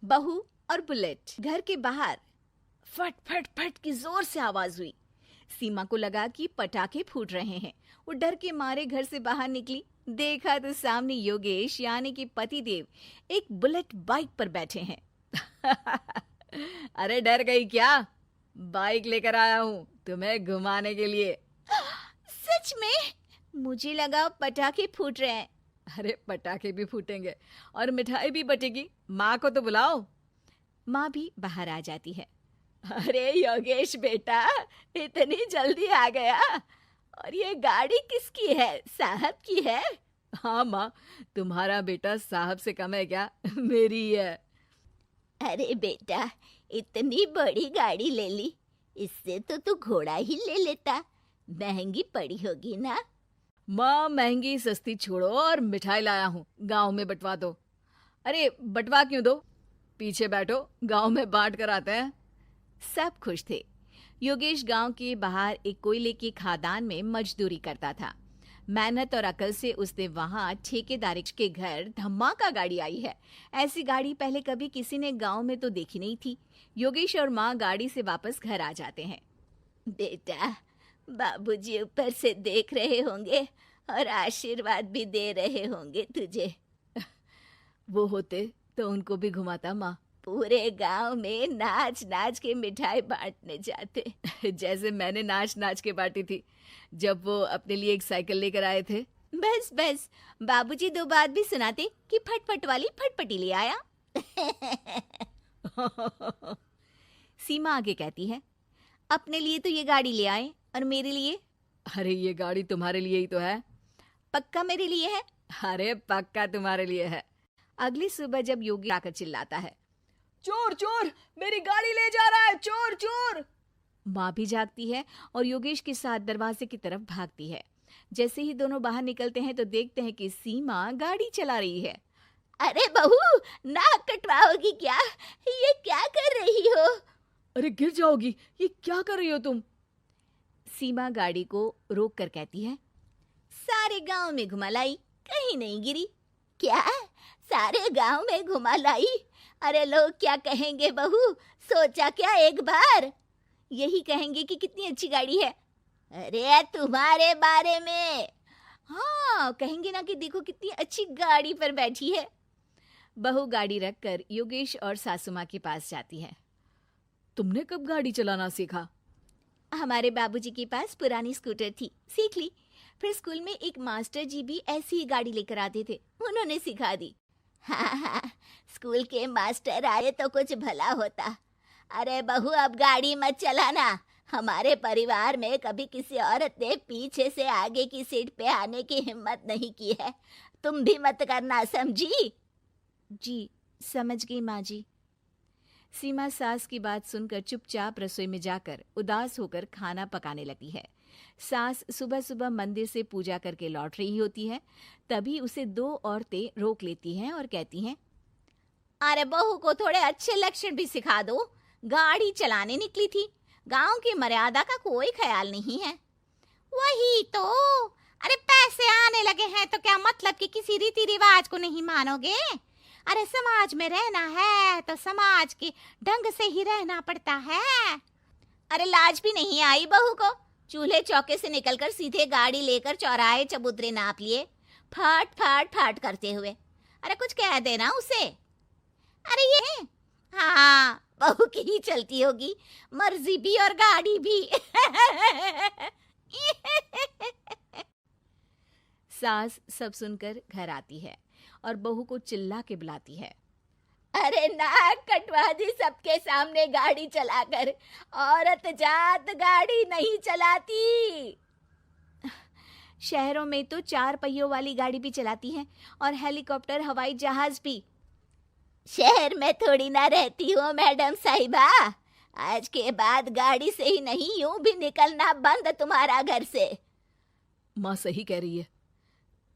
बहू और बुलेट। घर के बाहर फट फट फट की जोर से आवाज हुई। सीमा को लगा कि पटाखे फूट रहे हैं। वो डर के मारे घर से बाहर निकली। देखा तो सामने योगेश यानी कि पतिदेव एक बुलेट बाइक पर बैठे हैं। अरे डर गई क्या? बाइक लेकर आया हूँ तुम्हें घुमाने के लिए। सच में? मुझे लगा पटाखे फूट रहे हैं। अरे पटाखे भी फूटेंगे और मिठाई भी बटेगी। माँ को तो बुलाओ। माँ भी बाहर आ जाती है। अरे योगेश बेटा, इतनी जल्दी आ गया? और ये गाड़ी किसकी है? साहब की है? हाँ माँ, तुम्हारा बेटा साहब से कम है क्या? मेरी ही है। अरे बेटा, इतनी बड़ी गाड़ी ले ली, इससे तो तू घोड़ा ही ले लेता। महंगी पड़ी होगी ना? माँ महंगी सस्ती छोड़ो और मिठाई लाया हूँ, गांव में बंटवा दो। अरे बंटवा क्यों दो? पीछे बैठो, गांव में बांट कर आते हैं। सब खुश थे। योगेश गांव के बाहर एक कोयले की खदान में मजदूरी करता था। मेहनत और अकल से उसने वहां ठेकेदार के घर धमाका गाड़ी आई है। ऐसी गाड़ी पहले कभी किसी ने गांव में तो देखी नहीं थी। योगेश और माँ गाड़ी से वापस घर आ जाते हैं। बेटा, बाबूजी ऊपर से देख रहे होंगे और आशीर्वाद भी दे रहे होंगे तुझे। वो होते तो उनको भी घुमाता माँ। पूरे गांव में नाच नाच के मिठाई बांटने जाते। जैसे मैंने नाच नाच के बांटी थी जब वो अपने लिए एक साइकिल लेकर आए थे। बस बस, बाबूजी दो बात भी सुनाते कि फटफट वाली फटपटी ले आया। सीमा आगे कहती है, अपने लिए तो ये गाड़ी ले आए और मेरे लिए? अरे ये गाड़ी तुम्हारे लिए ही तो है। पक्का मेरे लिए है? अरे पक्का तुम्हारे लिए है। अगली सुबह जब योगी आकर चिल्लाता है, चोर चोर, मेरी गाड़ी ले जा रहा है, चोर चोर। माँ भी जागती है और योगेश के साथ दरवाजे की तरफ भागती है। जैसे ही दोनों बाहर निकलते हैं तो देखते हैं कि सीमा गाड़ी चला रही है। अरे बहू, नाक कटवाओगी क्या? ये क्या कर रही हो? अरे गिर जाओगी, ये क्या कर रही हो तुम? सीमा गाड़ी को रोक कर कहती है, सारे गांव में घुमा लाई, कहीं नहीं गिरी। क्या? सारे गांव में घुमा लाई? अरे लोग क्या कहेंगे बहू? सोचा क्या एक बार? यही कहेंगे कि कितनी अच्छी गाड़ी है। अरे तुम्हारे बारे में। हाँ, कहेंगे ना कि देखो कितनी अच्छी गाड़ी पर बैठी है। बहू गाड़ी रखकर योगेश और सासू माँ के पास जाती है। तुमने कब गाड़ी चलाना सीखा? हमारे बाबूजी के पास पुरानी स्कूटर थी, सीख ली। फिर स्कूल में एक मास्टर जी भी ऐसी ही गाड़ी लेकर आते थे, उन्होंने सिखा दी। हाँ हाँ, स्कूल के मास्टर आए तो कुछ भला होता। अरे बहू, अब गाड़ी मत चलाना। हमारे परिवार में कभी किसी औरत ने पीछे से आगे की सीट पे आने की हिम्मत नहीं की है। तुम भी मत करना, समझी? जी समझ गई माँ जी। सीमा सास की बात सुनकर चुपचाप रसोई में जाकर उदास होकर खाना पकाने लगती है। सास सुबह सुबह मंदिर से पूजा करके लौट रही होती है। तभी उसे दो औरतें रोक लेती हैं और कहती हैं, अरे बहू को थोड़े अच्छे लक्षण भी सिखा दो। गाड़ी चलाने निकली थी, गांव की मर्यादा का कोई ख्याल नहीं है। वही तो। अरे पैसे आने लगे हैं तो क्या मतलब कि किसी रीति रिवाज को नहीं मानोगे? अरे समाज में रहना है तो समाज के ढंग से ही रहना पड़ता है। अरे लाज भी नहीं आई बहू को? चूल्हे चौके से निकलकर सीधे गाड़ी लेकर चौराहे चबूतरे नाप लिए, फट फट फट करते हुए। अरे कुछ कह देना उसे। अरे ये हाँ, बहू की ही चलती होगी, मर्जी भी और गाड़ी भी। सास सब सुनकर घर आती है और बहू को चिल्ला के बुलाती है, अरे नाक कटवा दी सबके सामने गाड़ी चलाकर। औरत जात गाड़ी नहीं चलाती। शहरों में तो 4 पहियों वाली गाड़ी भी चलाती हैं और हेलीकॉप्टर, हवाई जहाज भी। शहर में थोड़ी ना रहती हो मैडम साहिबा। आज के बाद गाड़ी से ही नहीं, यूं भी निकलना बंद तुम्हारा घर से। माँ सही कह रही है,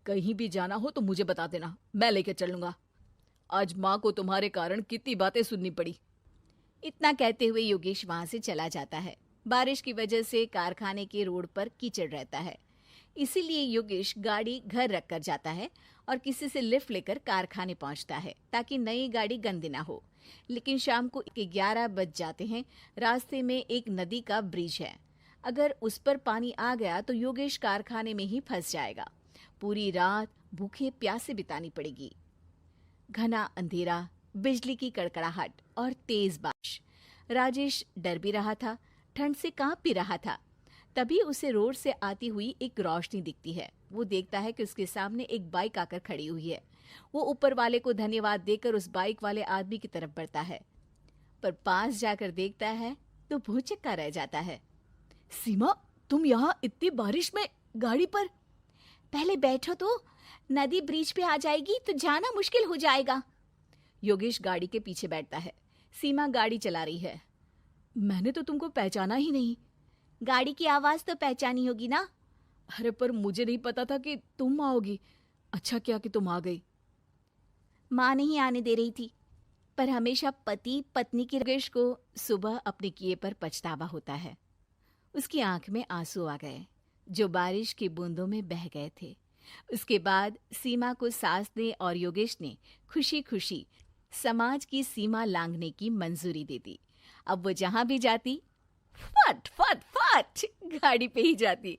कहीं भी जाना हो तो मुझे बता देना, मैं लेकर चलूंगा। आज माँ को तुम्हारे कारण कितनी बातें सुननी पड़ी। इतना कहते हुए योगेश वहां से चला जाता है। बारिश की वजह से कारखाने के रोड पर कीचड़ रहता है, इसीलिए योगेश गाड़ी घर रख कर जाता है और किसी से लिफ्ट लेकर कारखाने पहुंचता है ताकि नई गाड़ी गंदी ना हो। लेकिन शाम को 11 बज जाते हैं। रास्ते में एक नदी का ब्रिज है। अगर उस पर पानी आ गया तो योगेश कारखाने में ही फंस जाएगा। पूरी रात भूखे प्यासे बितानी पड़ेगी। घना अंधेरा, बिजली की कड़कड़ाहट और तेज बारिश। राजेश डर भी रहा था, ठंड से कांप भी रहा था। तभी उसे रोड से आती हुई एक रोशनी दिखती है। वो देखता है कि उसके सामने एक बाइक आकर खड़ी हुई है। वो ऊपर वाले को धन्यवाद देकर उस बाइक वाले आदमी की तरफ बढ़ता है, पर पास जाकर देखता है तो भौचक्का रह जाता है। सीमा, तुम यहाँ इतनी बारिश में गाड़ी पर? पहले बैठो तो, नदी ब्रिज पे आ जाएगी तो जाना मुश्किल हो जाएगा। योगेश गाड़ी के पीछे बैठता है। सीमा गाड़ी चला रही है। मैंने तो तुमको पहचाना ही नहीं। गाड़ी की आवाज तो पहचानी होगी ना। अरे पर मुझे नहीं पता था कि तुम आओगी। अच्छा किया कि तुम आ गई। माँ नहीं आने दे रही थी, पर हमेशा पति पत्नी की। योगेश को सुबह अपने किए पर पछतावा होता है। उसकी आंख में आंसू आ गए जो बारिश की बूंदों में बह गए थे। उसके बाद सीमा को सास ने और योगेश ने खुशी खुशी समाज की सीमा लांघने की मंजूरी दे दी। अब वो जहां भी जाती फट फट फट गाड़ी पे ही जाती।